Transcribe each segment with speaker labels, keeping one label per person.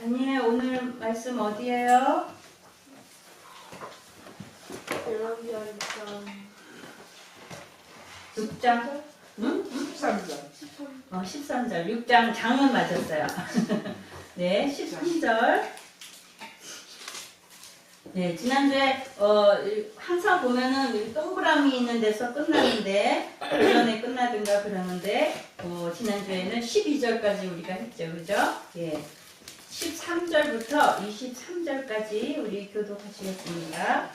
Speaker 1: 다니엘 오늘 말씀 어디예요?
Speaker 2: 열왕기하
Speaker 1: 6장? 응?
Speaker 2: 13절.
Speaker 1: 13절. 6장 장은 맞았어요. 네, 13절. 네, 지난주에 항상 보면은 동그라미 있는 데서 끝나는데 그 전에 끝나든가 그러는데 지난주에는 12절까지 우리가 했죠, 그죠? 예, 13절부터 23절까지 우리 교독하시겠습니다.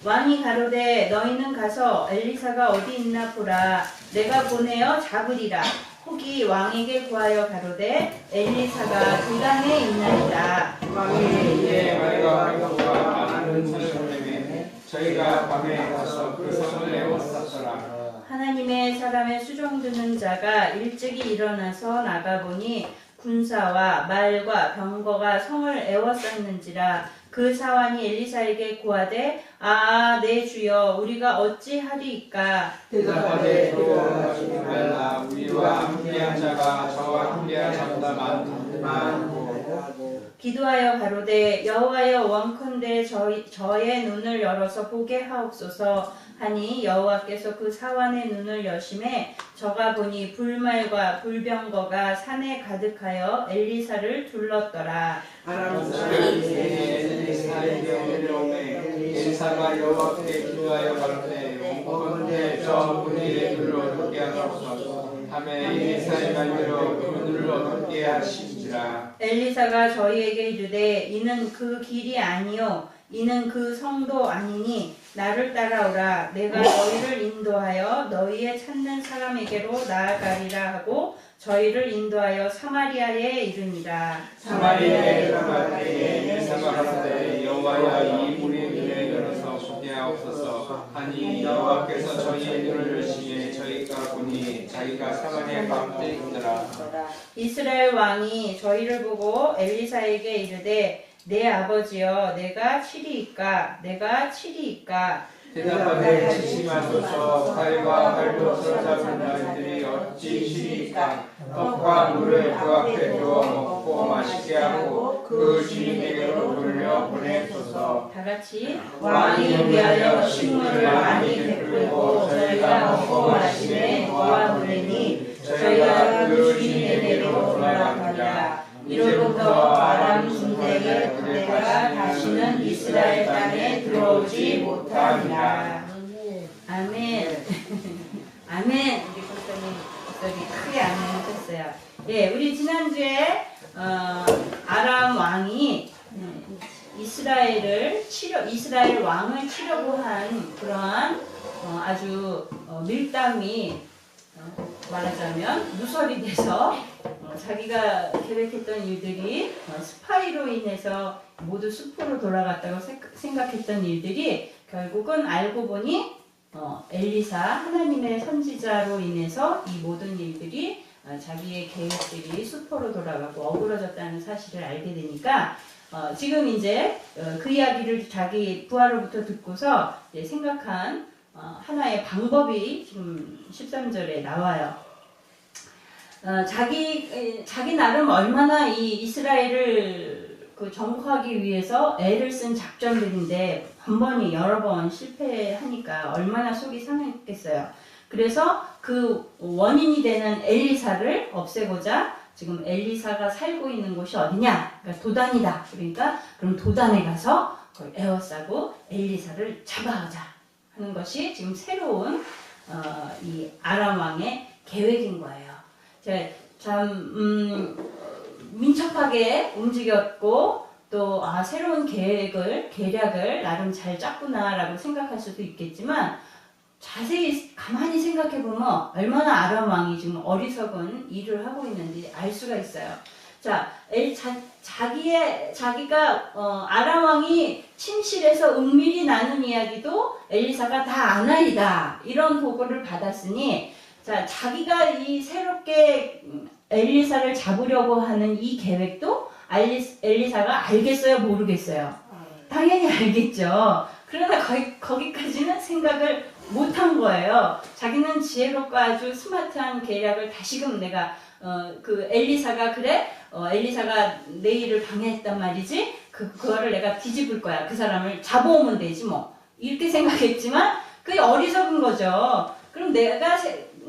Speaker 1: 왕이 가로되 너희는 가서 엘리사가 어디 있나 보라. 내가 보내어 잡으리라. 혹이 왕에게 구하여 가로되 엘리사가 도단에 있나이다.
Speaker 3: 왕이 이에 말과 많은 사람에게 저희가 밤에 가서 그 성을 에워쌌더라.
Speaker 1: 하나님의 사람의 수종 드는 자가 일찍이 일어나서 나가보니 군사와 말과 병거가 성을 에워쌌는지라. 그 사환이 엘리사에게 구하되 내 주여 우리가 어찌하리이까.
Speaker 3: 대답하되 두려워하지 말라. 우리와 함께한 자가 저와 함께한 자보다 많고.
Speaker 1: 기도하여 가로되 여호와여 원컨대 저의 눈을 열어서 보게 하옵소서 하니 여호와께서 그 사환의 눈을 여심해 저가 보니 불말과 불병거가 산에 가득하여 엘리사를 둘렀더라.
Speaker 3: 아람 사람이 엘리사에게 내려오매 엘리사가 여호와께 기도하여 가로되 원컨대 저 무리의 눈을 어둡게 하옵소서 하매 엘리사의 말대로 그 눈을 어둡게 하신지라.
Speaker 1: 엘리사가 저희에게 이르되 이는 그 길이 아니요 이는 그 성도 아니니 나를 따라오라. 내가 너희를 인도하여 너희의 찾는 사람에게로 나아가리라 하고 저희를 인도하여 사마리아에 이르니라.
Speaker 3: 사마리아에 들어갈 때에 엘리사가 가로되 여호와여 이 무리의 눈을 열어서 보게 하옵소서 하니 여호와께서 저희의 눈을 여시매 저희가 보니 자기가 사마리아 가운데 있더라.
Speaker 1: 이스라엘 왕이 저희를 보고 엘리사에게 이르되 내 아버지여 내가 치리이까 내가 치리이까.
Speaker 3: 대답하되 치지 마소서. 칼과 활도 사로잡은 자들이 어찌 치리이까. 떡과 물을 그 앞에 두어 먹고 마시게 하고 그 주인에게로 돌려 보내소서.
Speaker 1: 다같이
Speaker 3: 왕이 위하여 식물을 많이 베풀고 저희가 먹고 마시되 놓아보내니 저희가 그 주인에게로 돌아갑니다. 이로부터 아람 군대의 부대가 다시는 이스라엘 땅에 들어오지 못하리라.
Speaker 1: 아멘. 아멘. 우리 목사님 크게 아멘 하셨어요. 예, 우리 지난주에 아람 왕이 이스라엘 왕을 치려고 한 그러한 아주 밀당이 말하자면 누설이 돼서 자기가 계획했던 일들이 스파이로 인해서 모두 숲으로 돌아갔다고 생각했던 일들이 결국은 알고 보니 엘리사 하나님의 선지자로 인해서 이 모든 일들이 자기의 계획들이 숲으로 돌아가고 어그러졌다는 사실을 알게 되니까 지금 이제 그 이야기를 자기 부하로부터 듣고서 생각한 하나의 방법이 지금 13절에 나와요. 자기 나름 얼마나 이 이스라엘을 정복하기 위해서 애를 쓴 작전들인데 번번이 여러 번 실패하니까 얼마나 속이 상했겠어요. 그래서 그 원인이 되는 엘리사를 없애고자 지금 엘리사가 살고 있는 곳이 어디냐? 그러니까 도단이다. 그러니까 그럼 도단에 가서 그걸 에워싸고 엘리사를 잡아오자 하는 것이 지금 새로운 이 아람 왕의 계획인 거예요. 참 민첩하게 움직였고 또 새로운 계략을 나름 잘 짰구나라고 생각할 수도 있겠지만 자세히 가만히 생각해 보면 얼마나 아람 왕이 지금 어리석은 일을 하고 있는지 알 수가 있어요. 자, 자기가 아람 왕이 침실에서 은밀히 나눈 이야기도 엘리사가 다 아나이다 이런 보고를 받았으니. 자, 자기가 이 새롭게 엘리사를 잡으려고 하는 이 계획도 엘리사가 알겠어요? 모르겠어요? 당연히 알겠죠. 그러나 거기까지는 생각을 못한 거예요. 자기는 지혜롭고 아주 스마트한 계략을 다시금 내가 그 엘리사가 그래 엘리사가 내 일을 방해했단 말이지 그거를 내가 뒤집을 거야 그 사람을 잡아오면 되지 뭐 이렇게 생각했지만 그게 어리석은 거죠. 그럼 내가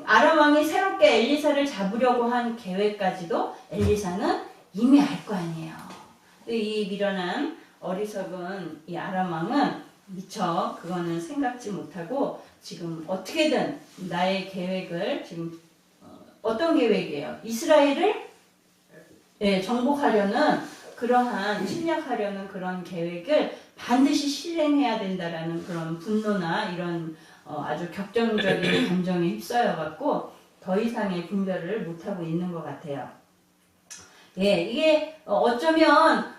Speaker 1: 아람 왕이 새롭게 엘리사를 잡으려고 한 계획까지도 엘리사는 이미 알 거 아니에요. 이 미련한 어리석은 이 아람 왕은 미처 그거는 생각지 못하고 지금 어떻게든 나의 계획을 지금 어떤 계획이에요? 이스라엘을 정복하려는 그러한 침략하려는 그런 계획을 반드시 실행해야 된다라는 그런 분노나 이런 아주 격정적인 감정에 휩싸여 갖고 더 이상의 분별을 못하고 있는 것 같아요. 예, 이게 어쩌면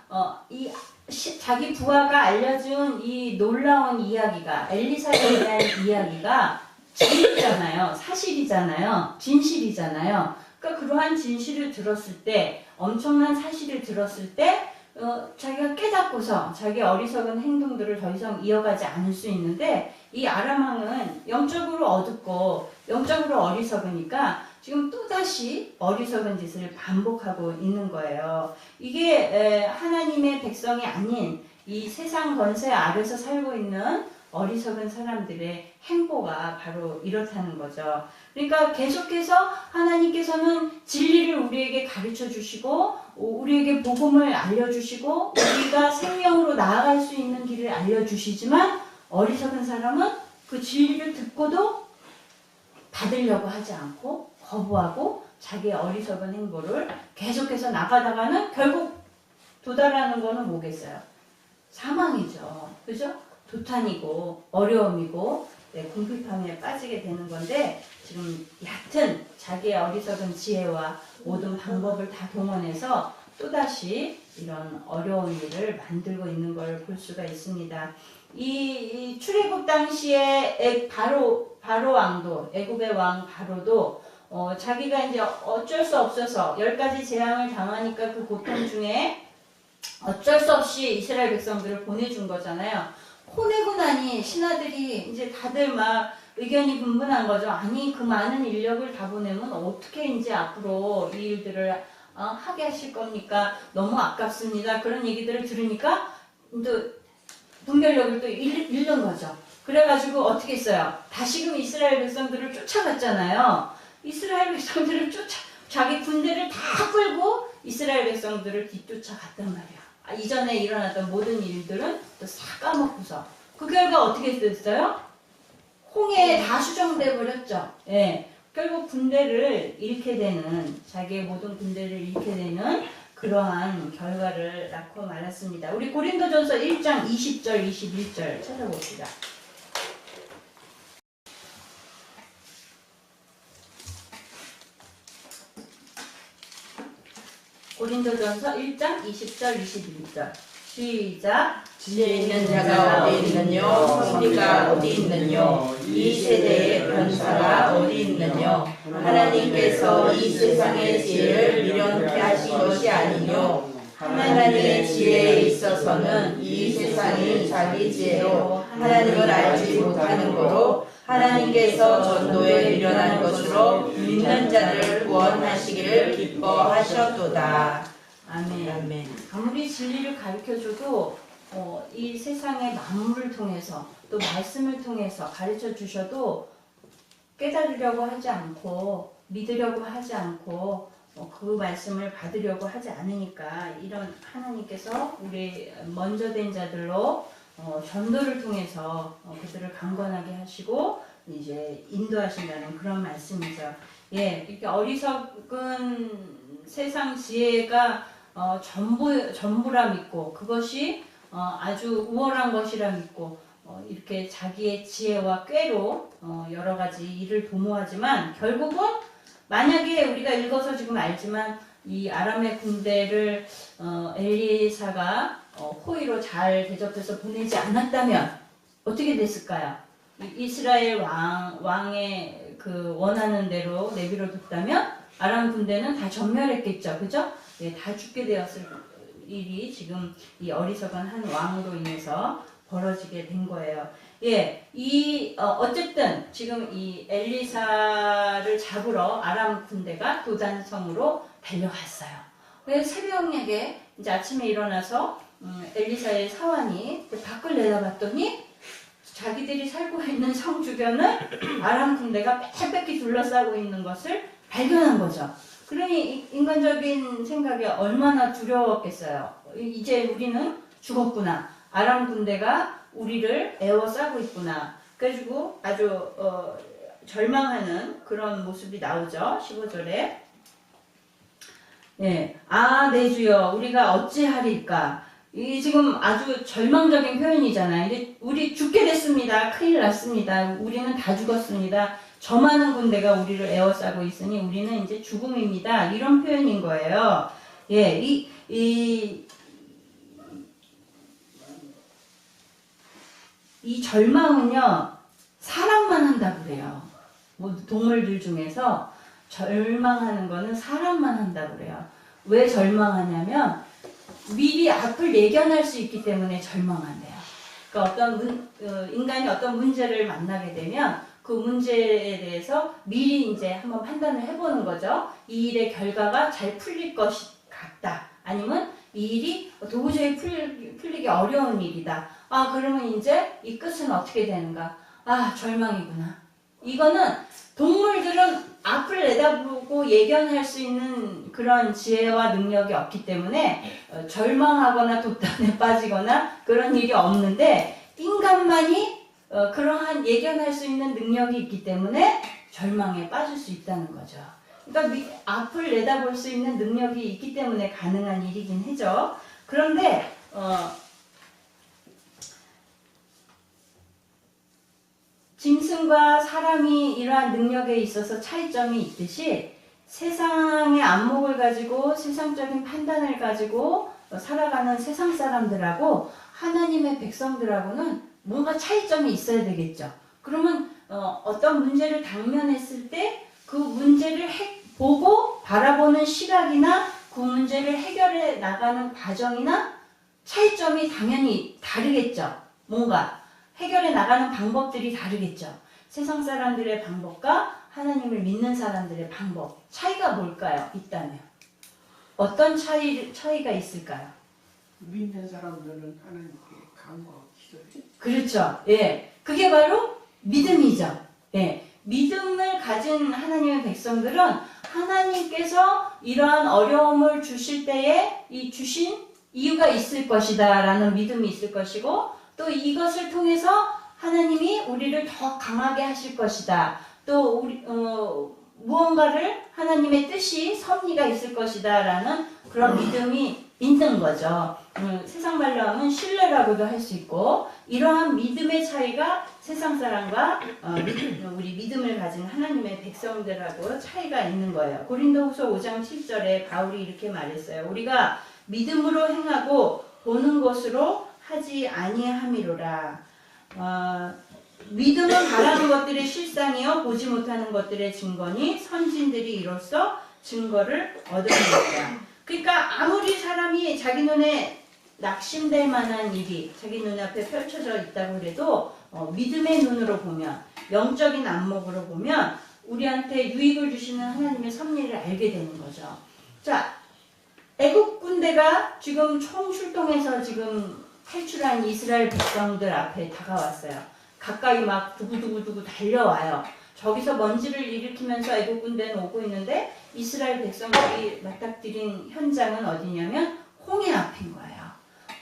Speaker 1: 자기 부하가 알려준 이 놀라운 이야기가 엘리사에 대한 이야기가 진리잖아요. 사실이잖아요. 진실이잖아요. 그러니까 그러한 진실을 들었을 때 엄청난 사실을 들었을 때 자기가 깨닫고서 자기 어리석은 행동들을 더 이상 이어가지 않을 수 있는데 이 아람 왕은 영적으로 어둡고 영적으로 어리석으니까 지금 또다시 어리석은 짓을 반복하고 있는 거예요. 이게 하나님의 백성이 아닌 이 세상 권세 아래서 살고 있는 어리석은 사람들의 행보가 바로 이렇다는 거죠. 그러니까 계속해서 하나님께서는 진리를 우리에게 가르쳐 주시고 우리에게 복음을 알려주시고 우리가 생명으로 나아갈 수 있는 길을 알려주시지만 어리석은 사람은 그 진리를 듣고도 받으려고 하지 않고 거부하고 자기의 어리석은 행보를 계속해서 나가다가는 결국 도달하는 거는 뭐겠어요? 사망이죠. 그죠? 도탄이고 어려움이고 궁핍함에 빠지게 되는 건데 지금 얕은 자기의 어리석은 지혜와 모든 방법을 다 동원해서 또다시 이런 어려운 일을 만들고 있는 걸 볼 수가 있습니다. 이 출애굽 당시에 바로 왕도 애굽의 왕 바로도 자기가 이제 어쩔 수 없어서 10가지 재앙을 당하니까 그 고통 중에 어쩔 수 없이 이스라엘 백성들을 보내준 거잖아요. 보내고 나니 신하들이 이제 다들 막 의견이 분분한 거죠. 아니 그 많은 인력을 다 보내면 어떻게 이제 앞으로 이 일들을 하게 하실 겁니까? 너무 아깝습니다. 그런 얘기들을 들으니까 또 분별력을 또 잃는 거죠. 그래가지고 어떻게 했어요? 다시금 이스라엘 백성들을 쫓아갔잖아요. 이스라엘 백성들을 자기 군대를 다 끌고 이스라엘 백성들을 뒤쫓아갔단 말이야. 이전에 일어났던 모든 일들은 또 싹 까먹고서 그 결과 어떻게 됐어요? 홍해에 다 수정돼 버렸죠. 예. 결국 군대를 잃게 되는 자기의 모든 군대를 잃게 되는 그러한 결과를 낳고 말았습니다. 우리 고린도전서 1장 20절 21절 찾아봅시다. 고린도전서 1장 20절 21절 시작.
Speaker 4: 지혜 있는 자가 어디 있느뇨? 성리가 어디 있느뇨? 이 세대의 변사가 어디 있느뇨? 하나님께서 이 세상의 지혜를 미련케 하신 것이 아니뇨? 하나님의 지혜에 있어서는 이 세상이 자기 지혜로 하나님을 알지 못하는 거로 하나님께서 전도에 미련한 것으로 믿는 자를 구원하시기를 기뻐하셨도다.
Speaker 1: 아멘.
Speaker 4: 아멘.
Speaker 1: 아무리 진리를 가르쳐줘도 이 세상의 만물을 통해서 또 말씀을 통해서 가르쳐 주셔도 깨달으려고 하지 않고 믿으려고 하지 않고 그 말씀을 받으려고 하지 않으니까 이런 하나님께서 우리 먼저 된 자들로 전도를 통해서 그들을 강건하게 하시고 이제 인도하신다는 그런 말씀이죠. 예, 이렇게 어리석은 세상 지혜가 전부라 믿고 그것이 아주 우월한 것이라 믿고 이렇게 자기의 지혜와 꾀로 여러 가지 일을 도모하지만 결국은 만약에 우리가 읽어서 지금 알지만 이 아람의 군대를 엘리사가 호의로 잘 대접해서 보내지 않았다면 어떻게 됐을까요? 이스라엘 왕의 그 원하는 대로 내비로 뒀다면 아람 군대는 다 전멸했겠죠, 그죠? 네, 다 죽게 되었을 일이 지금 이 어리석은 한 왕으로 인해서 벌어지게 된 거예요. 예, 어쨌든 지금 이 엘리사를 잡으러 아람 군대가 도단성으로 달려갔어요. 그래서 새벽녘에 이제 아침에 일어나서 엘리사의 사환이 밖을 내다봤더니 자기들이 살고 있는 성 주변을 아람 군대가 빽빽히 둘러싸고 있는 것을 발견한 거죠. 그러니 인간적인 생각이 얼마나 두려웠겠어요. 이제 우리는 죽었구나. 아람 군대가 우리를 에워싸고 있구나. 그래가지고 아주 절망하는 그런 모습이 나오죠. 15절에. 네, 내 주여 우리가 어찌하리까. 이 지금 아주 절망적인 표현이잖아요. 이제 우리 죽게 됐습니다. 큰일 났습니다. 우리는 다 죽었습니다. 저 많은 군대가 우리를 에워싸고 있으니 우리는 이제 죽음입니다. 이런 표현인 거예요. 예, 이 절망은요, 사람만 한다고 그래요. 뭐 동물들 중에서 절망하는 거는 사람만 한다고 그래요. 왜 절망하냐면 미리 앞을 예견할 수 있기 때문에 절망한대요. 그러니까 인간이 어떤 문제를 만나게 되면 그 문제에 대해서 미리 이제 한번 판단을 해보는 거죠. 이 일의 결과가 잘 풀릴 것 같다. 아니면 이 일이 도저히 풀리기 어려운 일이다. 그러면 이제 이 끝은 어떻게 되는가? 절망이구나. 이거는 동물들은 앞을 내다보고 예견할 수 있는 그런 지혜와 능력이 없기 때문에 절망하거나 도탄에 빠지거나 그런 일이 없는데 인간만이 그러한 예견할 수 있는 능력이 있기 때문에 절망에 빠질 수 있다는 거죠. 그러니까 앞을 내다볼 수 있는 능력이 있기 때문에 가능한 일이긴 하죠. 그런데 짐승과 사람이 이러한 능력에 있어서 차이점이 있듯이 세상의 안목을 가지고 세상적인 판단을 가지고 살아가는 세상 사람들하고 하나님의 백성들하고는 뭔가 차이점이 있어야 되겠죠. 그러면 어떤 문제를 당면했을 때 그 문제를 보고 바라보는 시각이나 그 문제를 해결해 나가는 과정이나 차이점이 당연히 다르겠죠. 뭔가 해결해 나가는 방법들이 다르겠죠. 세상 사람들의 방법과 하나님을 믿는 사람들의 방법, 차이가 뭘까요? 있다면 어떤 차이가 있을까요?
Speaker 5: 믿는 사람들은 하나님께 간구하고 기도해.
Speaker 1: 그렇죠. 예, 그게 바로 믿음이죠. 예, 믿음을 가진 하나님의 백성들은 하나님께서 이러한 어려움을 주실 때에 이 주신 이유가 있을 것이다 라는 믿음이 있을 것이고, 또 이것을 통해서 하나님이 우리를 더 강하게 하실 것이다. 또 무언가를 하나님의 뜻이 섭리가 있을 것이다 라는 그런 믿음이 있는 거죠. 세상 말로 하면 신뢰라고도 할 수 있고, 이러한 믿음의 차이가 세상 사람과 우리 믿음을 가진 하나님의 백성들하고 차이가 있는 거예요. 고린도후서 5장 7절에 바울이 이렇게 말했어요. 우리가 믿음으로 행하고 보는 것으로 하지 아니함이로라. 믿음은 바라는 것들의 실상이요 보지 못하는 것들의 증거니 선진들이 이로써 증거를 얻어내었다. 그러니까 아무리 사람이 자기 눈에 낙심될 만한 일이 자기 눈앞에 펼쳐져 있다고 해도 믿음의 눈으로 보면, 영적인 안목으로 보면 우리한테 유익을 주시는 하나님의 섭리를 알게 되는 거죠. 자, 애국 군대가 지금 총출동해서 지금 탈출한 이스라엘 백성들 앞에 다가왔어요. 가까이 막 두구두구두구 달려와요. 저기서 먼지를 일으키면서 애국 군대는 오고 있는데 이스라엘 백성들이 맞닥뜨린 현장은 어디냐면 홍해 앞인 거예요.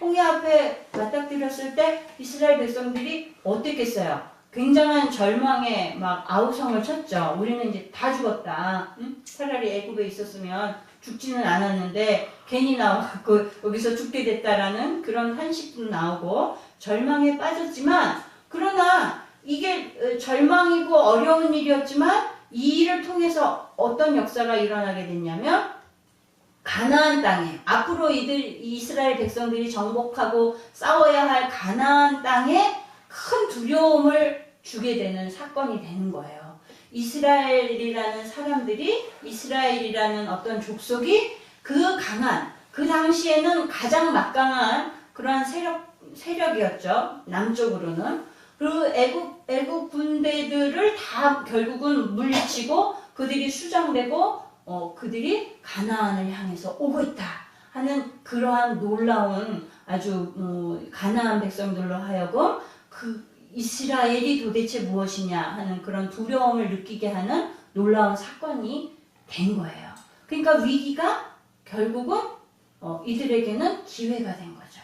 Speaker 1: 홍해 앞에 맞닥뜨렸을 때 이스라엘 백성들이 어땠겠어요? 굉장한 절망에 막 아우성을 쳤죠. 우리는 이제 다 죽었다. 응? 차라리 애국에 있었으면 죽지는 않았는데 괜히 나와갖고 여기서 죽게 됐다라는 그런 한식도 나오고 절망에 빠졌지만, 그러나 이게 절망이고 어려운 일이었지만 이 일을 통해서 어떤 역사가 일어나게 됐냐면 가나안 땅에, 앞으로 이스라엘 백성들이 정복하고 싸워야 할 가나안 땅에 큰 두려움을 주게 되는 사건이 되는 거예요. 이스라엘이라는 사람들이, 이스라엘이라는 어떤 족속이 그 당시에는 가장 막강한 그러한 세력 세력이었죠. 남쪽으로는. 그리고 애국 군대들을 다 결국은 물리치고 그들이 수장되고 그들이 가나안을 향해서 오고 있다 하는 그러한 놀라운 아주 가나안 백성들로 하여금 그 이스라엘이 도대체 무엇이냐 하는 그런 두려움을 느끼게 하는 놀라운 사건이 된 거예요. 그러니까 위기가 결국은 이들에게는 기회가 된 거죠.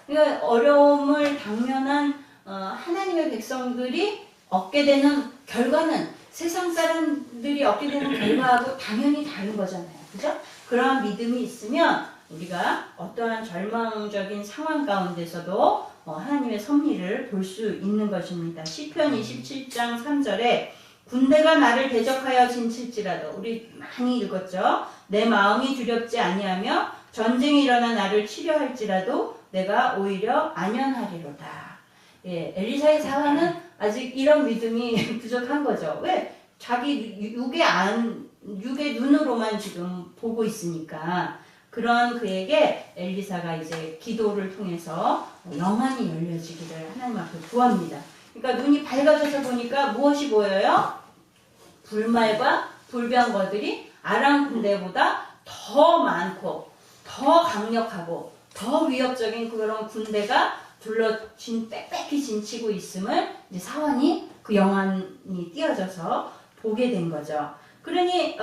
Speaker 1: 그러니까 어려움을 당면한 하나님의 백성들이 얻게 되는 결과는 세상 사람들이 얻게 되는 결과하고 당연히 다른 거잖아요. 그죠? 그러한 믿음이 있으면 우리가 어떠한 절망적인 상황 가운데서도 하나님의 섭리를 볼 수 있는 것입니다. 시편 27장 3절에 군대가 나를 대적하여 진칠지라도 우리 많이 읽었죠. 내 마음이 두렵지 아니하며 전쟁이 일어나 나를 치려할지라도 내가 오히려 안연하리로다. 예, 엘리사의 사화는 아직 이런 믿음이 부족한 거죠. 왜? 자기 육의 눈으로만 지금 보고 있으니까. 그런 그에게 엘리사가 이제 기도를 통해서 영안이 열려지기를 하나님 앞에 구합니다. 그러니까 눈이 밝아져서 보니까 무엇이 보여요? 불말과 불병거들이 아람 군대보다 더 많고 더 강력하고 더 위협적인 그런 군대가 둘러진 빽빽히 진치고 있음을 이제 사환이 그 영안이 띄어져서 보게 된 거죠. 그러니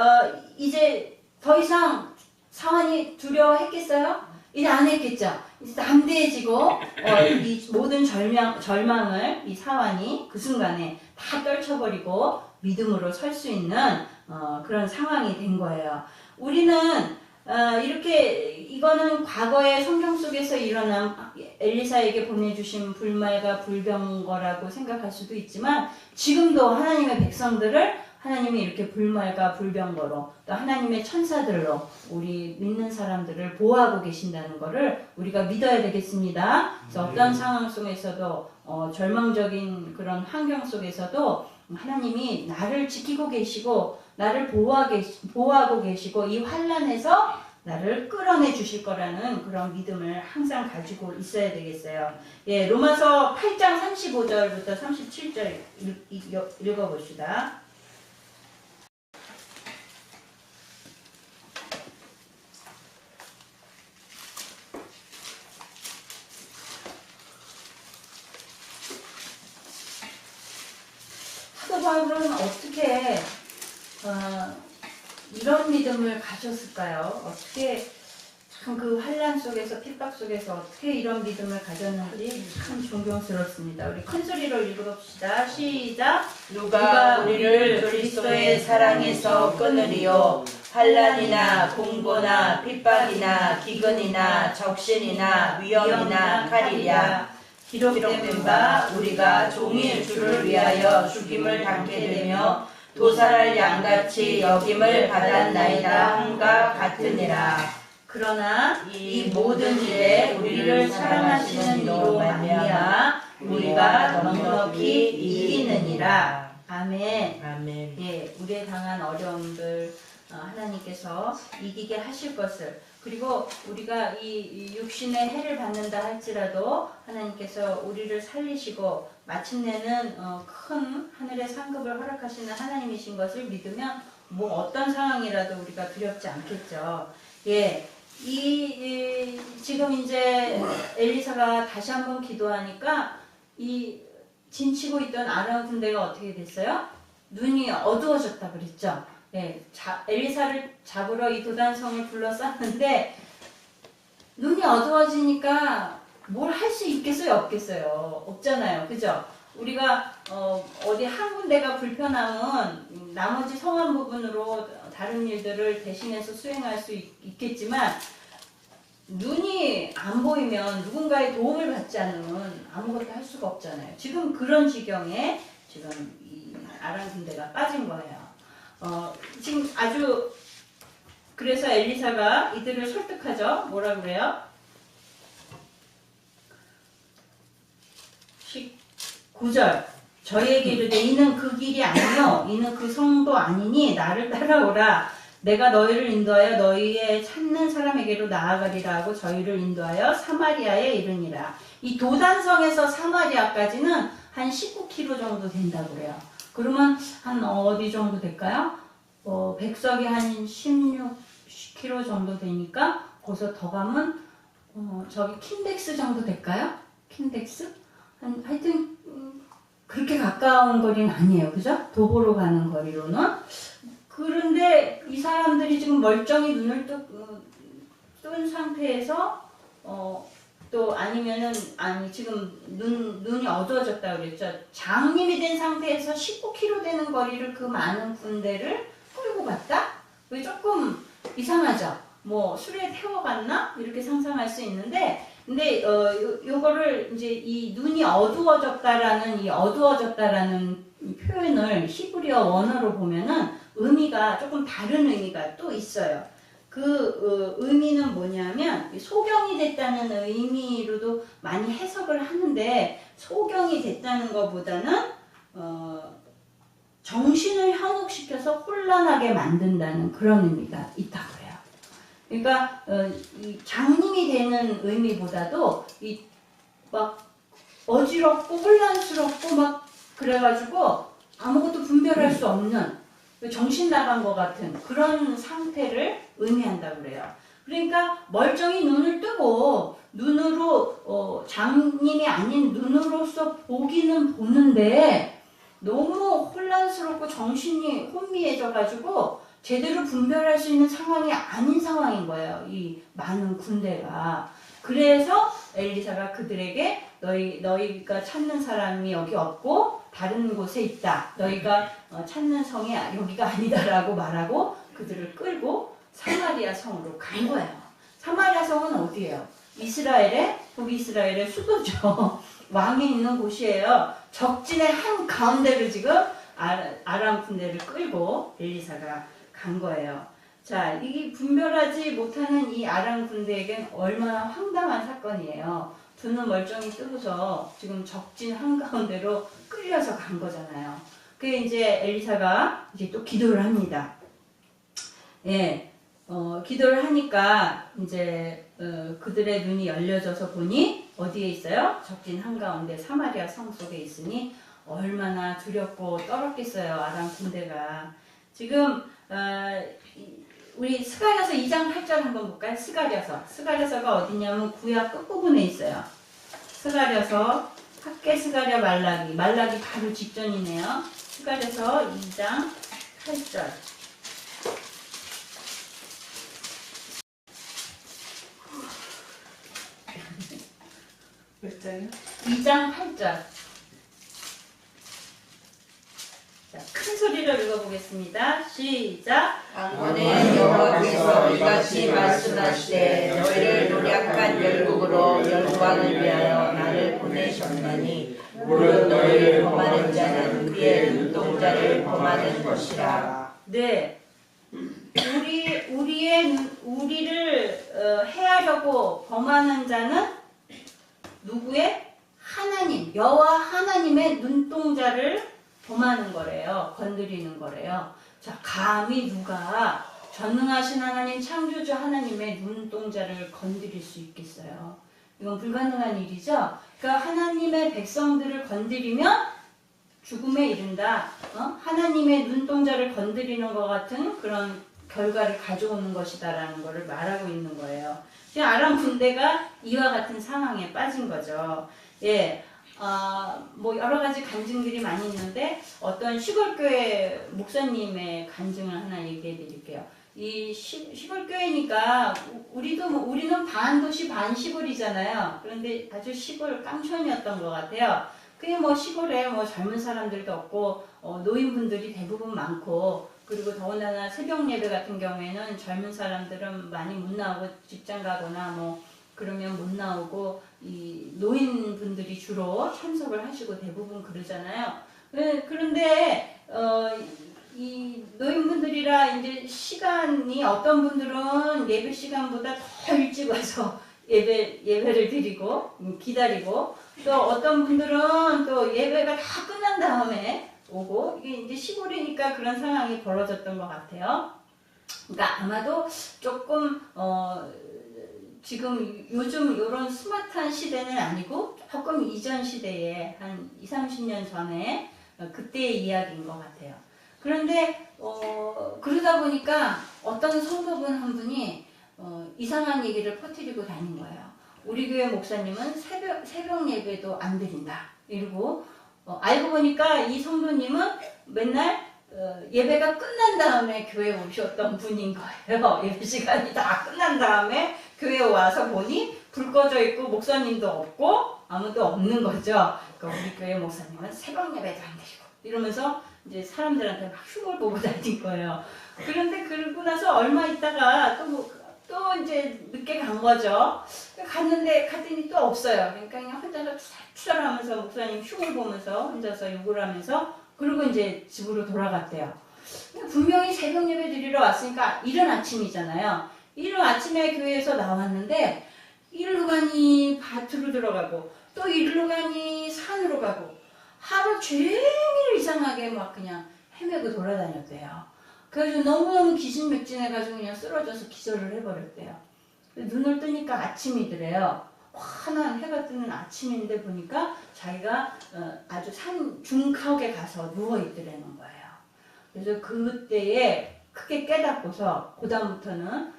Speaker 1: 이제 더 이상 사환이 두려워했겠어요? 이제 안 했겠죠. 이제 담대해지고 이 모든 절망을 이 사환이 그 순간에 다 떨쳐버리고 믿음으로 설 수 있는 그런 상황이 된 거예요. 우리는 이렇게 이거는 과거의 성경 속에서 일어난 엘리사에게 보내주신 불말과 불병거라고 생각할 수도 있지만 지금도 하나님의 백성들을 하나님이 이렇게 불말과 불병거로 또 하나님의 천사들로 우리 믿는 사람들을 보호하고 계신다는 것을 우리가 믿어야 되겠습니다. 그래서 어떤 상황 속에서도 절망적인 그런 환경 속에서도 하나님이 나를 지키고 계시고 나를 보호하고 계시고 이 환난에서 나를 끌어내 주실 거라는 그런 믿음을 항상 가지고 있어야 되겠어요. 예, 로마서 8장 35절부터 37절 읽어봅시다. 사도 바울은 어떻게 이런 믿음을 가졌을까요? 어떻게 참 그 환난 속에서 핍박 속에서 어떻게 이런 믿음을 가졌는지 참 존경스럽습니다. 우리 큰 소리로 읽어봅시다. 시작.
Speaker 4: 누가 우리를 그리스도의 사랑에서 끊으리요 환난이나 공고나 핍박이나 기근이나 적신이나 위험이나 칼이랴 기록된 바 우리가 종일 주를 위하여 죽임을 당게 되며 도살할 양같이 여김을 받았나이다 함과 같으니라.
Speaker 1: 그러나
Speaker 4: 이 모든 일에 우리를 사랑하시는 이로 말미암아 우리가 넉넉히 이기느니라.
Speaker 1: 아멘.
Speaker 4: 아멘.
Speaker 1: 예, 우리의 당한 어려움들 하나님께서 이기게 하실 것을, 그리고 우리가 이 육신의 해를 받는다 할지라도 하나님께서 우리를 살리시고 마침내는 큰 하늘의 상급을 허락하시는 하나님이신 것을 믿으면 뭐 어떤 상황이라도 우리가 두렵지 않겠죠. 예, 지금 이제 엘리사가 다시 한번 기도하니까 이 진치고 있던 아람 군대가 어떻게 됐어요? 눈이 어두워졌다 그랬죠. 예, 엘리사를 잡으러 이 도단성을 둘러쌌는데 눈이 어두워지니까 뭘 할 수 있겠어요, 없겠어요? 없잖아요, 그죠? 우리가 어디 한 군데가 불편하면 나머지 성한 부분으로 다른 일들을 대신해서 수행할 수 있겠지만 눈이 안 보이면 누군가의 도움을 받지 않으면 아무것도 할 수가 없잖아요. 지금 그런 지경에 지금 이 아람 군대가 빠진 거예요. 지금 아주 그래서 엘리사가 이들을 설득하죠. 뭐라 그래요? 19절 저에게 이르되 이는 그 길이 아니요 이는 그 성도 아니니 나를 따라오라. 내가 너희를 인도하여 너희의 찾는 사람에게로 나아가리라 하고 저희를 인도하여 사마리아에 이르니라. 이 도단성에서 사마리아까지는 한 19km 정도 된다고 그래요. 그러면 한 어디 정도 될까요? 백석이 한 16km 정도 되니까 거기서 더 가면 저기 킨덱스 정도 될까요? 킨덱스? 하여튼 그렇게 가까운 거리는 아니에요. 그죠? 도보로 가는 거리로는. 그런데 이 사람들이 지금 멀쩡히 눈을 뜬 상태에서 또 아니면은 지금 눈이 어두워졌다 그랬죠. 장님이 된 상태에서 19km 되는 거리를 그 많은 군대를 끌고 갔다? 왜 조금 이상하죠? 뭐 술에 태워갔나? 이렇게 상상할 수 있는데 근데 요거를 이제 이 눈이 어두워졌다라는 이 표현을 히브리어 원어로 보면은 의미가 조금 다른 의미가 또 있어요. 그 의미는 뭐냐면 소경이 됐다는 의미로도 많이 해석을 하는데 소경이 됐다는 것보다는 정신을 현혹시켜서 혼란하게 만든다는 그런 의미가 있다고 해요. 그러니까 이 장님이 되는 의미보다도 이 막 어지럽고 혼란스럽고 막 그래가지고 아무것도 분별할 수 없는 정신 나간 것 같은 그런 상태를 의미한다고 그래요. 그러니까 멀쩡히 눈을 뜨고 눈으로 장님이 아닌 눈으로서 보기는 보는데 너무 혼란스럽고 정신이 혼미해져가지고 제대로 분별할 수 있는 상황이 아닌 상황인 거예요. 이 많은 군대가. 그래서 엘리사가 그들에게 너희가 찾는 사람이 여기 없고 다른 곳에 있다. 너희가 찾는 성이 여기가 아니다라고 말하고 그들을 끌고 사마리아 성으로 간 거예요. 사마리아 성은 어디예요? 북이스라엘의 수도죠. 왕이 있는 곳이에요. 적진의 한 가운데를 지금 아람 군대를 끌고 엘리사가 간 거예요. 자, 이 분별하지 못하는 이 아람 군대에겐 얼마나 황당한 사건이에요. 두 눈 멀쩡히 뜨고서 지금 적진 한가운데로 끌려서 간 거잖아요. 그게 이제 엘리사가 이제 또 기도를 합니다. 예, 기도를 하니까 이제 그들의 눈이 열려져서 보니 어디에 있어요? 적진 한가운데 사마리아 성 속에 있으니 얼마나 두렵고 떨었겠어요. 아람 군대가. 지금 우리 스가랴서 2장 8절 한번 볼까요? 스가랴서가 어디냐면 구약 끝부분에 있어요. 스가랴서, 학개 스가랴 말라기 바로 직전이네요. 스가랴서 2장 8절.
Speaker 5: 몇 장이요?
Speaker 1: 2장 8절. 자, 큰 소리로 읽어보겠습니다. 시작.
Speaker 4: 왕권의 여호와께서 이같이 말씀하시되 너희를 노략한 열국으로 열방을 위하여 나를 보내셨나니 무릇 너희를 범하는 자는 그의 눈동자를 범하는 것이라.
Speaker 1: 네. 우리를 해하려고 범하는 자는 누구의? 하나님, 여호와 하나님의 눈동자를 범하는 거래요. 건드리는 거래요. 자, 감히 누가 전능하신 하나님, 창조주 하나님의 눈동자를 건드릴 수 있겠어요? 이건 불가능한 일이죠. 그러니까 하나님의 백성들을 건드리면 죽음에 이른다. 하나님의 눈동자를 건드리는 것 같은 그런 결과를 가져오는 것이다라는 것을 말하고 있는 거예요. 지금 아람 군대가 이와 같은 상황에 빠진 거죠. 예. 뭐 여러 가지 간증들이 많이 있는데 어떤 시골교회 목사님의 간증을 하나 얘기해 드릴게요. 이 시골교회니까 우리는 반 도시 반 시골이잖아요. 그런데 아주 시골 깡촌이었던 것 같아요. 그게 뭐 시골에 뭐 젊은 사람들도 없고 노인분들이 대부분 많고 그리고 더군다나 새벽 예배 같은 경우에는 젊은 사람들은 많이 못 나오고 직장 가거나 뭐 그러면 못 나오고 이 노인분들이 주로 참석을 하시고 대부분 그러잖아요. 그런데 이 노인분들이라 이제 시간이 어떤 분들은 예배 시간보다 더 일찍 와서 예배를 드리고 기다리고 또 어떤 분들은 또 예배가 다 끝난 다음에 오고 이게 이제 시골이니까 그런 상황이 벌어졌던 것 같아요. 그러니까 아마도 조금 지금 요즘 이런 스마트한 시대는 아니고 조금 이전 시대에 한 20, 30년 전에 그때의 이야기인 것 같아요. 그런데 그러다 보니까 어떤 성도분 한 분이 이상한 얘기를 퍼뜨리고 다닌 거예요. 우리 교회 목사님은 새벽 예배도 안 드린다. 이러고 알고 보니까 이 성도님은 맨날 예배가 끝난 다음에 교회에 오셨던 분인 거예요. 예배 시간이 다 끝난 다음에 교회에 와서 보니 불 꺼져 있고 목사님도 없고 아무도 없는 거죠. 그러니까 우리 교회 목사님은 새벽 예배도 안 드리고 이러면서 이제 사람들한테 막 흉을 보고 다닌 거예요. 그런데 그러고 나서 얼마 있다가 또 이제 늦게 간 거죠. 갔더니 또 없어요. 그러니까 그냥 혼자서 투덜투덜하면서 목사님 흉을 보면서 혼자서 욕을 하면서 그리고 이제 집으로 돌아갔대요. 분명히 새벽 예배 드리러 왔으니까 이른 아침이잖아요. 이른 아침에 교회에서 나왔는데 이리로 가니 밭으로 들어가고 또 이리로 가니 산으로 가고 하루 종일 이상하게 막 그냥 헤매고 돌아다녔대요. 그래서 너무너무 기진맥진해가지고 그냥 쓰러져서 기절을 해버렸대요. 눈을 뜨니까 아침이더래요. 환한 해가 뜨는 아침인데 보니까 자기가 아주 산 중턱에 가서 누워있더라는 거예요. 그래서 그때에 크게 깨닫고서 그 다음부터는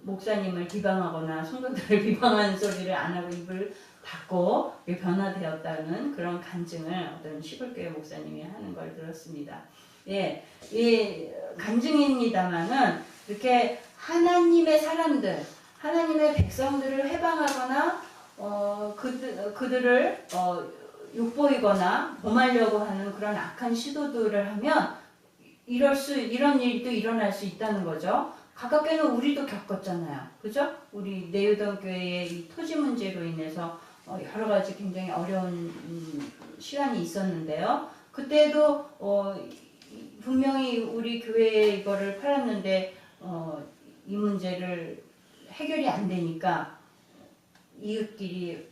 Speaker 1: 목사님을 비방하거나 성도들을 비방하는 소리를 안 하고 입을 닫고 변화되었다는 그런 간증을 어떤 시골교회 목사님이 하는 걸 들었습니다. 예, 간증입니다만은 이렇게 하나님의 사람들, 하나님의 백성들을 해방하거나 그들을 욕보이거나 범하려고 하는 그런 악한 시도들을 하면 이런 일도 일어날 수 있다는 거죠. 가깝게는 우리도 겪었잖아요. 그죠? 우리 내유동 교회의 이 토지 문제로 인해서 여러 가지 굉장히 어려운 시간이 있었는데요. 그때도 분명히 우리 교회에 이거를 팔았는데 이 문제를 해결이 안 되니까 이웃끼리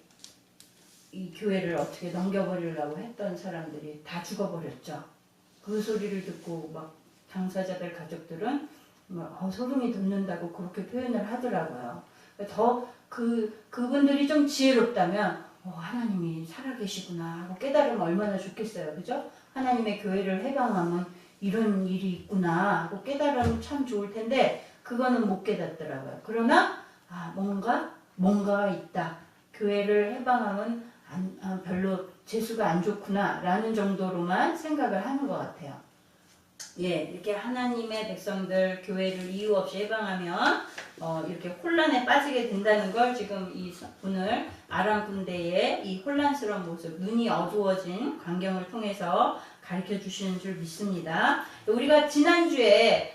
Speaker 1: 이 교회를 어떻게 넘겨버리려고 했던 사람들이 다 죽어버렸죠. 그 소리를 듣고 막 당사자들 가족들은 막 소름이 돋는다고 그렇게 표현을 하더라고요. 더 그분들이 좀 지혜롭다면 하나님이 살아계시구나 하고 깨달으면 얼마나 좋겠어요. 그죠? 하나님의 교회를 해방하면 이런 일이 있구나 하고 깨달으면 참 좋을 텐데 그거는 못 깨닫더라고요. 그러나 뭔가가 있다. 교회를 해방하면 별로 재수가 안 좋구나 라는 정도로만 생각을 하는 것 같아요. 예, 이렇게 하나님의 백성들 교회를 이유 없이 해방하면 이렇게 혼란에 빠지게 된다는 걸 지금 오늘 아람 군대의 이 혼란스러운 모습, 눈이 어두워진 광경을 통해서 가르쳐 주시는 줄 믿습니다. 우리가 지난주에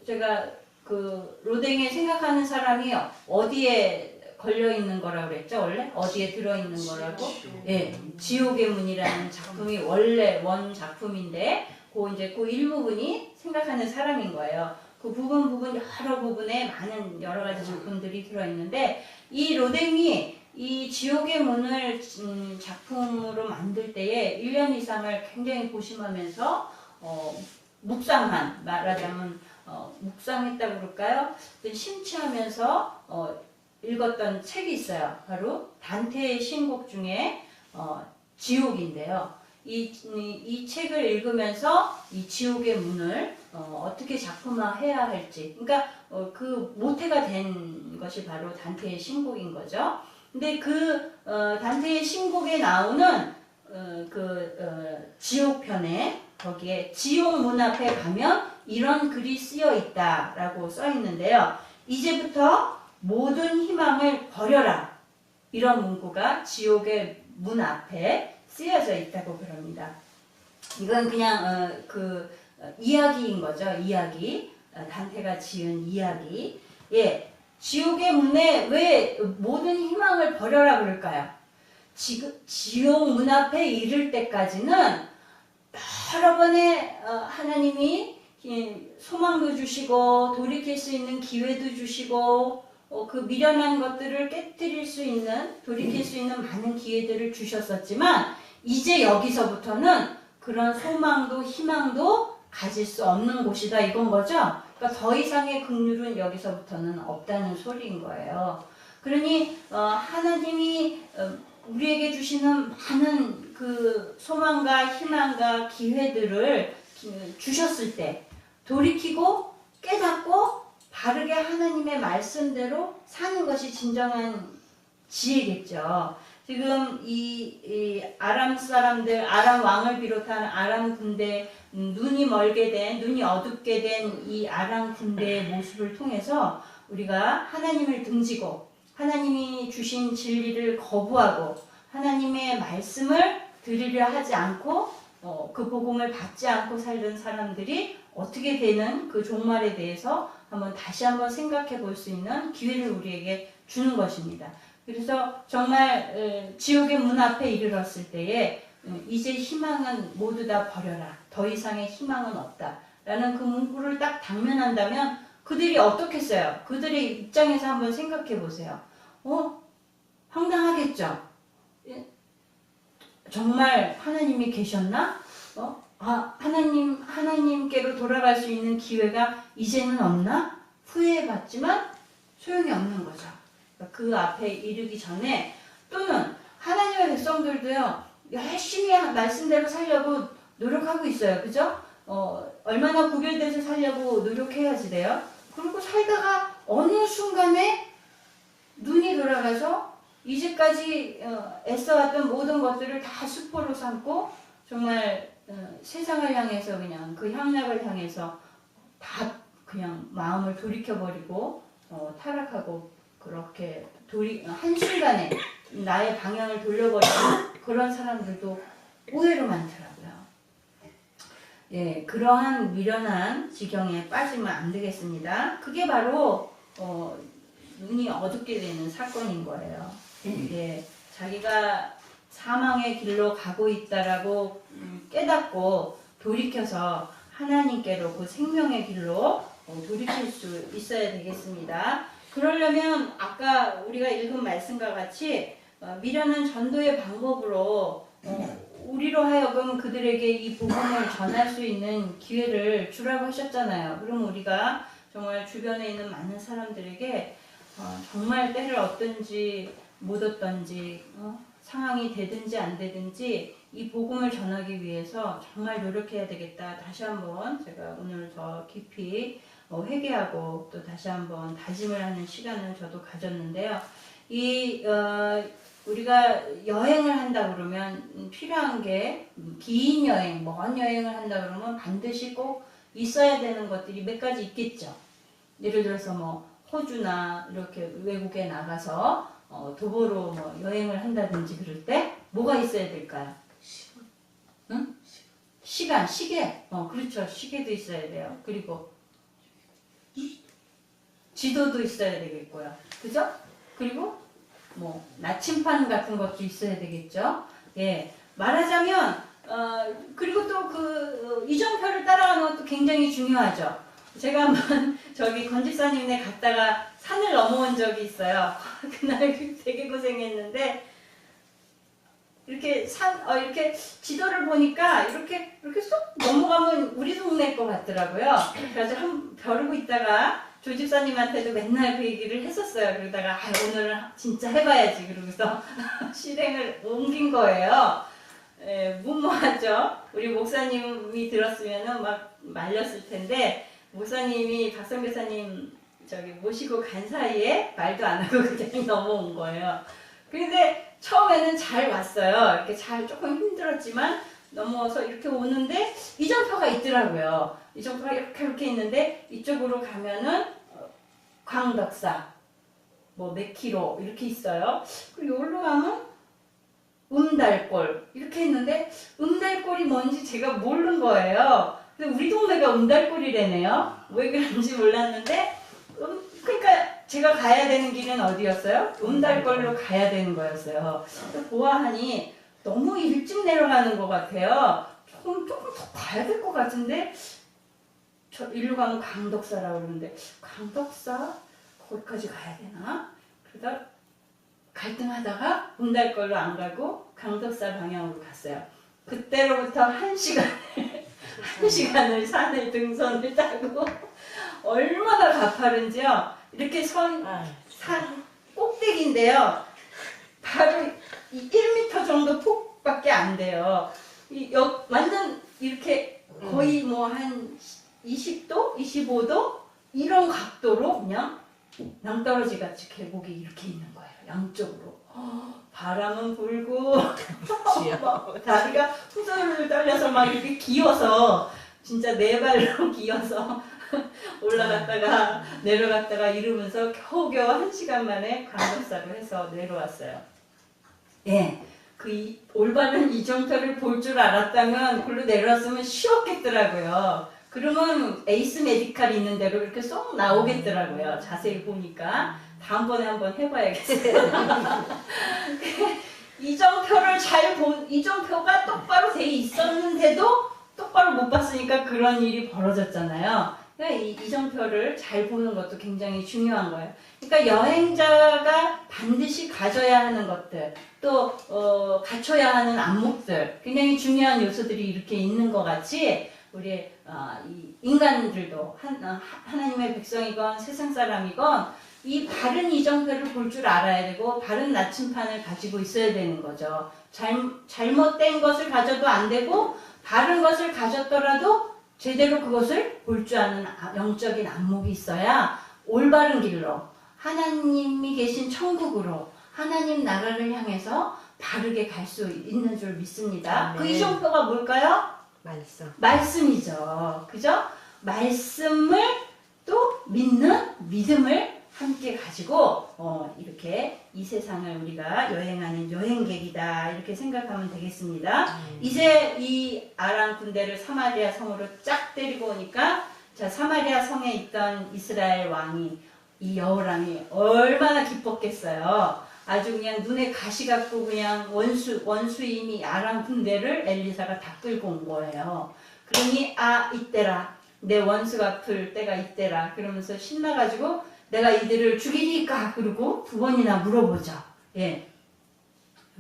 Speaker 1: 제가 그 로댕에 생각하는 사람이 어디에 걸려 있는 거라고 그랬죠? 원래 어디에 들어 있는 거라고? 예, 지옥의 문이라는 작품이 원래 원 작품인데 그 일부분이 생각하는 사람인 거예요. 그 부분 여러 부분에 많은 여러 가지 작품들이 들어 있는데 이 로댕이 이 지옥의 문을 작품으로 만들 때에 1년 이상을 굉장히 고심하면서 묵상한, 말하자면 묵상했다고 그럴까요? 심취하면서 읽었던 책이 있어요. 바로 단테의 신곡 중에 지옥인데요. 이 책을 읽으면서 이 지옥의 문을 어떻게 작품화해야 할지, 그러니까 그 모태가 된 것이 바로 단테의 신곡인 거죠. 근데 단테의 신곡에 나오는 지옥편에 거기에 지옥 문 앞에 가면 이런 글이 쓰여 있다라고 써 있는데요. 이제부터 모든 희망을 버려라. 이런 문구가 지옥의 문 앞에 쓰여져 있다고 그럽니다. 이건 그냥 이야기인 거죠. 이야기. 단테가 지은 이야기. 예. 지옥의 문에 왜 모든 희망을 버려라 그럴까요? 지옥 문 앞에 이를 때까지는 여러 번의 하나님이 소망도 주시고 돌이킬 수 있는 기회도 주시고 그 미련한 것들을 깨뜨릴 수 있는, 돌이킬 수 있는 많은 기회들을 주셨었지만 이제 여기서부터는 그런 소망도 희망도 가질 수 없는 곳이다 이건 거죠. 그러니까 더 이상의 긍휼은 여기서부터는 없다는 소리인 거예요. 그러니 하나님이 우리에게 주시는 많은 그 소망과 희망과 기회들을 주셨을 때 돌이키고 깨닫고 바르게 하나님의 말씀대로 사는 것이 진정한 지혜겠죠. 지금 이 아람 사람들, 아람 왕을 비롯한 아람 군대, 눈이 멀게 된, 눈이 어둡게 된 이 아람 군대의 모습을 통해서 우리가 하나님을 등지고 하나님이 주신 진리를 거부하고 하나님의 말씀을 들으려 하지 않고 그 복음을 받지 않고 살던 사람들이 어떻게 되는 그 종말에 대해서 다시 한번 생각해 볼 수 있는 기회를 우리에게 주는 것입니다. 그래서 정말 지옥의 문 앞에 이르렀을 때에 이제 희망은 모두 다 버려라. 더 이상의 희망은 없다. 라는 그 문구를 딱 당면한다면 그들이 어떻겠어요? 그들의 입장에서 한번 생각해 보세요. 황당하겠죠? 정말 하나님이 계셨나? 하나님께로 돌아갈 수 있는 기회가 이제는 없나? 후회해봤지만 소용이 없는 거죠. 그 앞에 이르기 전에 또는 하나님의 백성들도요, 열심히 말씀대로 살려고 노력하고 있어요. 그죠? 얼마나 구별돼서 살려고 노력해야지 돼요. 그리고 살다가 어느 순간에 눈이 돌아가서 이제까지 애써왔던 모든 것들을 다 수포로 삼고 정말 세상을 향해서 그냥 그 향락을 향해서 다 그냥 마음을 돌이켜버리고 타락하고 그렇게 한순간에 나의 방향을 돌려버리는 그런 사람들도 의외로 많더라고요. 예, 그러한 미련한 지경에 빠지면 안 되겠습니다. 그게 바로 눈이 어둡게 되는 사건인 거예요. 예, 자기가 사망의 길로 가고 있다라고 깨닫고 돌이켜서 하나님께로 그 생명의 길로 돌이킬 수 있어야 되겠습니다. 그러려면 아까 우리가 읽은 말씀과 같이 미련한 전도의 방법으로 우리로 하여금 그들에게 이 복음을 전할 수 있는 기회를 주라고 하셨잖아요. 그럼 우리가 정말 주변에 있는 많은 사람들에게 정말 때를 얻든지 못 얻든지 상황이 되든지 안 되든지 이 복음을 전하기 위해서 정말 노력해야 되겠다. 다시 한번 제가 오늘 더 깊이 회개하고 또 다시 한번 다짐을 하는 시간을 저도 가졌는데요. 우리가 여행을 한다 그러면 필요한 게 긴 여행, 먼 여행을 한다 그러면 반드시 꼭 있어야 되는 것들이 몇 가지 있겠죠. 예를 들어서 뭐 호주나 이렇게 외국에 나가서 도보로 뭐 여행을 한다든지 그럴 때 뭐가 있어야 될까요? 응? 시간, 시계. 그렇죠. 시계도 있어야 돼요. 그리고 지도도 있어야 되겠고요. 그죠? 그리고 뭐 나침판 같은 것도 있어야 되겠죠. 예. 말하자면 그리고 또 그 이정표를 따라가는 것도 굉장히 중요하죠. 제가 한번 저기 건집사님네 갔다가 산을 넘어온 적이 있어요. 그날 되게 고생했는데 이렇게 이렇게 지도를 보니까 이렇게 쏙 넘어가면 우리 동네 것 같더라고요. 그래서 벼르고 있다가 조집사님한테도 맨날 그 얘기를 했었어요. 그러다가 오늘은 진짜 해봐야지 그러고서 실행을 옮긴 거예요. 무모하죠. 우리 목사님이 들었으면은 막 말렸을 텐데 목사님이 박성교사님 저기 모시고 간 사이에 말도 안 하고 그냥 넘어온 거예요. 근데 처음에는 잘 왔어요. 이렇게 잘 조금 힘들었지만 넘어서 이렇게 오는데 이정표가 있더라고요. 이정표가 이렇게 있는데 이쪽으로 가면은 광덕사 뭐 몇 킬로 이렇게 있어요. 그리고 여기로 가면 음달골 이렇게 있는데 음달골이 뭔지 제가 모르는 거예요. 근데 우리 동네가 음달골이래네요. 왜 그런지 몰랐는데 그러니까 제가 가야 되는 길은 어디였어요? 음달골로 가야 되는 거였어요. 보아하니 너무 일찍 내려가는 것 같아요. 조금 더 가야 될 것 같은데 저 일로 가면 강덕사라고 그러는데 강덕사? 거기까지 가야 되나? 그러다 갈등하다가 음달골로 안 가고 강덕사 방향으로 갔어요. 그때로부터 1시간을 산을 등선을 타고 얼마나 가파른지요. 이렇게 산 꼭대기인데요. 바로 이 1m 정도 폭밖에 안 돼요. 완전 이렇게 거의 뭐 한 20도, 25도 이런 각도로 그냥 낭떠러지 같이 계곡이 이렇게 있는 거예요. 양쪽으로. 바람은 불고 막 다리가 후들후들 떨려서 막 이렇게 기어서 진짜 네 발로 기어서 올라갔다가 내려갔다가 이러면서 겨우겨우 1시간 만에 관광사를 해서 내려왔어요. 예, 그 올바른 이정표를 볼 줄 알았다면 글로 내려왔으면 쉬웠겠더라고요. 그러면 에이스 메디칼이 있는 대로 이렇게 쏙 나오겠더라고요. 자세히 보니까. 다음번에 한번 해봐야겠어요. 이정표가 똑바로 돼 있었는데도 똑바로 못 봤으니까 그런 일이 벌어졌잖아요. 그러니까 이 이정표를 잘 보는 것도 굉장히 중요한 거예요. 그러니까 여행자가 반드시 가져야 하는 것들, 또 갖춰야 하는 안목들, 굉장히 중요한 요소들이 이렇게 있는 것 같이 우리 이 인간들도 하나님의 백성이건 세상 사람이건 이 바른 이정표를 볼 줄 알아야 되고 바른 나침판을 가지고 있어야 되는 거죠. 잘못된 것을 가져도 안 되고 바른 것을 가졌더라도 제대로 그것을 볼 줄 아는 영적인 안목이 있어야 올바른 길로 하나님이 계신 천국으로 하나님 나라를 향해서 바르게 갈 수 있는 줄 믿습니다. 그 이정표가 뭘까요? 말씀이죠. 그죠? 말씀을 또 믿는 믿음을 함께 가지고 이렇게 이 세상을 우리가 여행하는 여행객이다 이렇게 생각하면 되겠습니다. 이제 이 아람 군대를 사마리아 성으로 쫙 데리고 오니까 자 사마리아 성에 있던 이스라엘 왕이 이 여호람이 얼마나 기뻤겠어요. 아주 그냥 눈에 가시 같고 그냥 원수임이 아람 군대를 엘리사가 다 끌고 온 거예요. 그러니 이때라 내 원수 갚을 때가 이때라 그러면서 신나가지고 내가 이들을 죽이니까 그러고 2번이나 물어보죠. 예,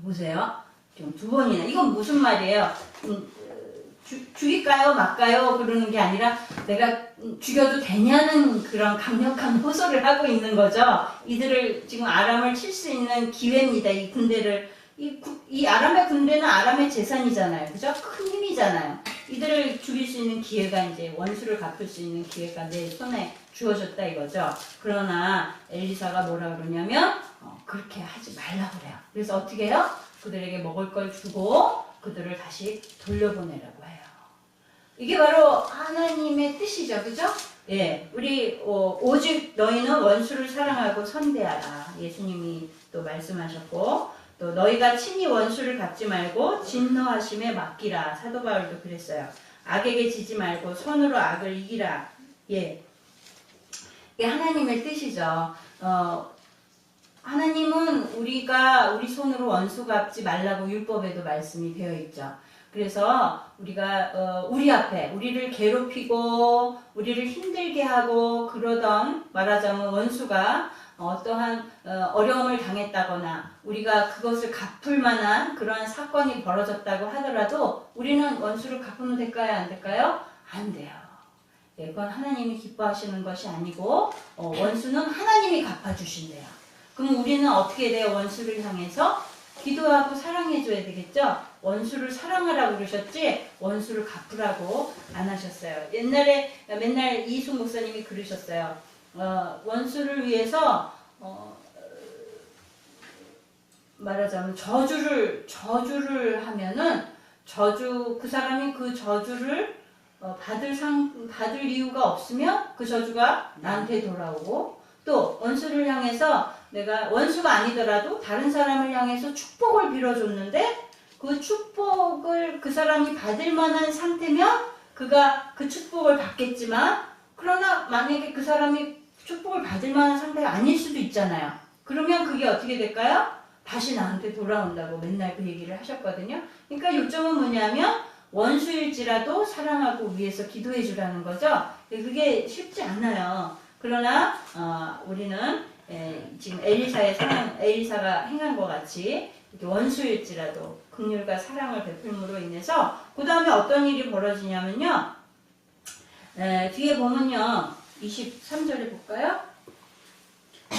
Speaker 1: 보세요. 지금 2번이나 이건 무슨 말이에요? 죽일까요, 말까요? 그러는 게 아니라 내가 죽여도 되냐는 그런 강력한 호소를 하고 있는 거죠. 이들을 지금 아람을 칠 수 있는 기회입니다. 이 군대를 이 아람의 군대는 아람의 재산이잖아요. 그죠? 큰 힘이잖아요. 이들을 죽일 수 있는 기회가 이제 원수를 갚을 수 있는 기회가 내 손에 주어졌다 이거죠. 그러나 엘리사가 뭐라 그러냐면 그렇게 하지 말라고 그래요. 그래서 어떻게 해요? 그들에게 먹을 걸 주고 그들을 다시 돌려보내라고 해요. 이게 바로 하나님의 뜻이죠. 그죠? 예, 우리 오직 너희는 원수를 사랑하고 선대하라. 예수님이 또 말씀하셨고 또 너희가 친히 원수를 갚지 말고 진노하심에 맡기라. 사도 바울도 그랬어요. 악에게 지지 말고 손으로 악을 이기라. 예, 이게 하나님의 뜻이죠. 하나님은 우리가 우리 손으로 원수 갚지 말라고 율법에도 말씀이 되어 있죠. 그래서 우리가 우리 앞에 우리를 괴롭히고 우리를 힘들게 하고 그러던 말하자면 원수가 어떠한 어려움을 당했다거나 우리가 그것을 갚을 만한 그러한 사건이 벌어졌다고 하더라도 우리는 원수를 갚으면 될까요? 안 될까요? 안 돼요. 그건 하나님이 기뻐하시는 것이 아니고 원수는 하나님이 갚아주신대요. 그럼 우리는 어떻게 돼요? 원수를 향해서 기도하고 사랑해줘야 되겠죠? 원수를 사랑하라고 그러셨지 원수를 갚으라고 안 하셨어요. 옛날에 맨날 이순 목사님이 그러셨어요. 원수를 위해서 말하자면 저주를 하면은 그 사람이 그 저주를 받을 이유가 없으면 그 저주가 나한테 돌아오고 또 원수를 향해서 내가 원수가 아니더라도 다른 사람을 향해서 축복을 빌어줬는데 그 축복을 그 사람이 받을 만한 상태면 그가 그 축복을 받겠지만 그러나 만약에 그 사람이 축복을 받을 만한 상태가 아닐 수도 있잖아요. 그러면 그게 어떻게 될까요? 다시 나한테 돌아온다고 맨날 그 얘기를 하셨거든요. 그러니까 요점은 뭐냐면 원수일지라도 사랑하고 위해서 기도해 주라는 거죠. 그게 쉽지 않아요. 그러나 우리는 지금 엘리사가 행한 것 같이 이렇게 원수일지라도 긍휼과 사랑을 베풀므로 인해서 그 다음에 어떤 일이 벌어지냐면요. 뒤에 보면요. 23절에 볼까요?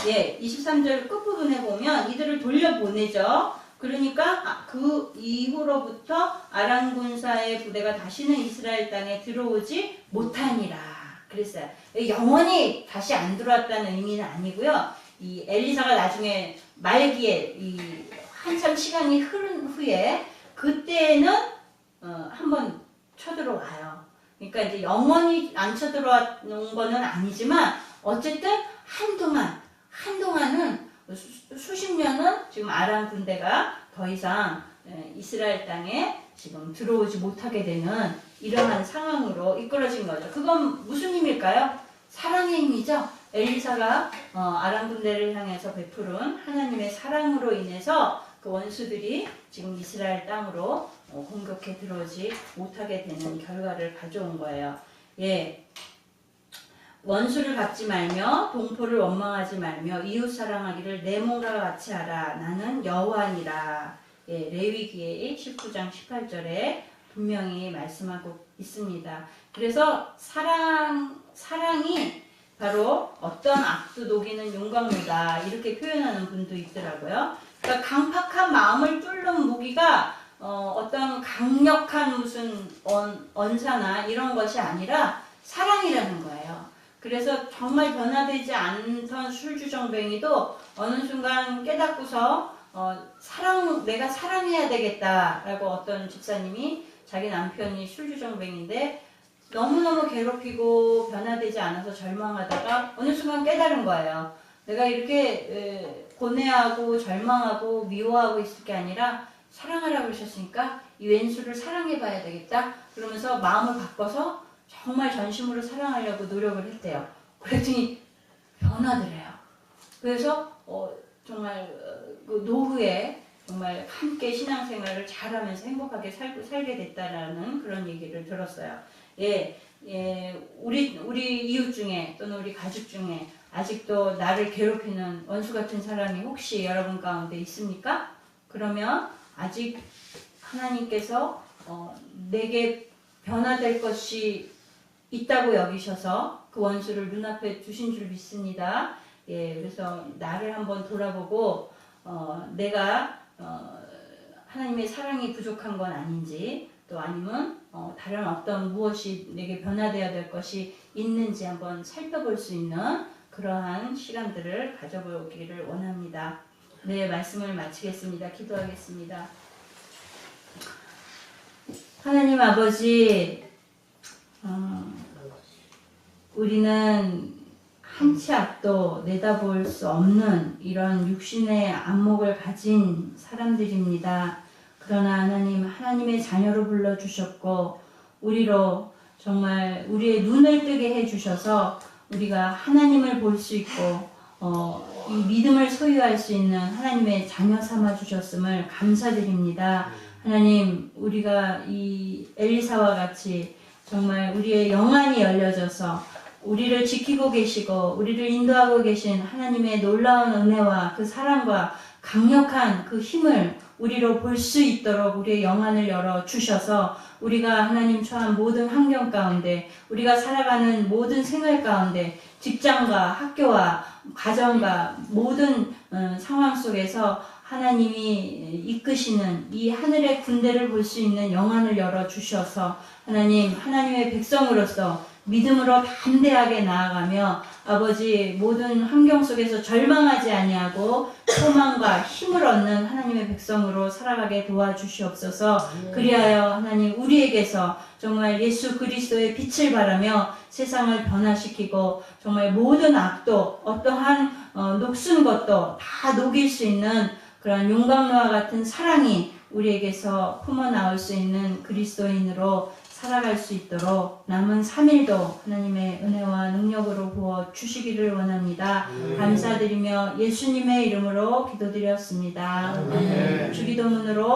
Speaker 1: 예, 23절 끝부분에 보면 이들을 돌려보내죠. 그러니까 그 이후로부터 아람 군사의 부대가 다시는 이스라엘 땅에 들어오지 못하니라 그랬어요. 영원히 다시 안 들어왔다는 의미는 아니고요. 이 엘리사가 나중에 말기에 이 한참 시간이 흐른 후에 그때는 한번 쳐들어와요. 그러니까 이제 영원히 안 쳐들어온 거는 아니지만 어쨌든 한동안은 수십 년은 지금 아람 군대가 더 이상 이스라엘 땅에 지금 들어오지 못하게 되는 이러한 상황으로 이끌어진 거죠. 그건 무슨 힘일까요? 사랑의 힘이죠. 엘리사가 아람 군대를 향해서 베푸른 하나님의 사랑으로 인해서 그 원수들이 지금 이스라엘 땅으로 공격해 들어오지 못하게 되는 결과를 가져온 거예요. 예. 원수를 갚지 말며 동포를 원망하지 말며 이웃 사랑하기를 내 몸과 같이 하라. 나는 여호와니라. 예, 레위기의 19장 18절에 분명히 말씀하고 있습니다. 그래서 사랑이 바로 어떤 악도 녹이는 용광로다 이렇게 표현하는 분도 있더라고요. 그러니까 강팍한 마음을 뚫는 무기가 어떤 강력한 무슨 언사나 이런 것이 아니라 사랑이라는 거예요. 그래서 정말 변화되지 않던 술주정뱅이도 어느 순간 깨닫고서 내가 사랑해야 되겠다라고 어떤 집사님이 자기 남편이 술주정뱅인데 너무너무 괴롭히고 변화되지 않아서 절망하다가 어느 순간 깨달은 거예요. 내가 이렇게 고뇌하고 절망하고 미워하고 있을 게 아니라 사랑하라고 그러셨으니까 이 왼수를 사랑해봐야 되겠다. 그러면서 마음을 바꿔서 정말 전심으로 사랑하려고 노력을 했대요. 그랬더니 변화더래요. 그래서 정말 그 노후에 정말 함께 신앙생활을 잘하면서 행복하게 살게 됐다라는 그런 얘기를 들었어요. 예, 우리 이웃 중에 또는 우리 가족 중에 아직도 나를 괴롭히는 원수 같은 사람이 혹시 여러분 가운데 있습니까? 그러면 아직 하나님께서 내게 변화될 것이 있다고 여기셔서 그 원수를 눈앞에 두신 줄 믿습니다. 예, 그래서 나를 한번 돌아보고 내가 하나님의 사랑이 부족한 건 아닌지 또 아니면 다른 어떤 무엇이 내게 변화되어야 될 것이 있는지 한번 살펴볼 수 있는 그러한 시간들을 가져보기를 원합니다. 네, 말씀을 마치겠습니다. 기도하겠습니다. 하나님 아버지, 우리는 한치 앞도 내다볼 수 없는 이런 육신의 안목을 가진 사람들입니다. 그러나 하나님의 자녀로 불러주셨고 우리로 정말 우리의 눈을 뜨게 해주셔서 우리가 하나님을 볼 수 있고 이 믿음을 소유할 수 있는 하나님의 자녀 삼아주셨음을 감사드립니다. 하나님, 우리가 이 엘리사와 같이 정말 우리의 영안이 열려져서 우리를 지키고 계시고 우리를 인도하고 계신 하나님의 놀라운 은혜와 그 사랑과 강력한 그 힘을 우리로 볼 수 있도록 우리의 영안을 열어 주셔서 우리가 하나님 처한 모든 환경 가운데 우리가 살아가는 모든 생활 가운데 직장과 학교와 가정과 모든 상황 속에서 하나님이 이끄시는 이 하늘의 군대를 볼 수 있는 영안을 열어 주셔서 하나님의 백성으로서 믿음으로 담대하게 나아가며 아버지 모든 환경 속에서 절망하지 아니하고 소망과 힘을 얻는 하나님의 백성으로 살아가게 도와주시옵소서. 그리하여 하나님 우리에게서 정말 예수 그리스도의 빛을 발하며 세상을 변화시키고 정말 모든 악도 어떠한 녹슨 것도 다 녹일 수 있는 그런 용광로와 같은 사랑이 우리에게서 품어나올 수 있는 그리스도인으로 살아갈 수 있도록 남은 3일도 하나님의 은혜와 능력으로 부어 주시기를 원합니다. 감사드리며 예수님의 이름으로 기도드렸습니다. 주기도문으로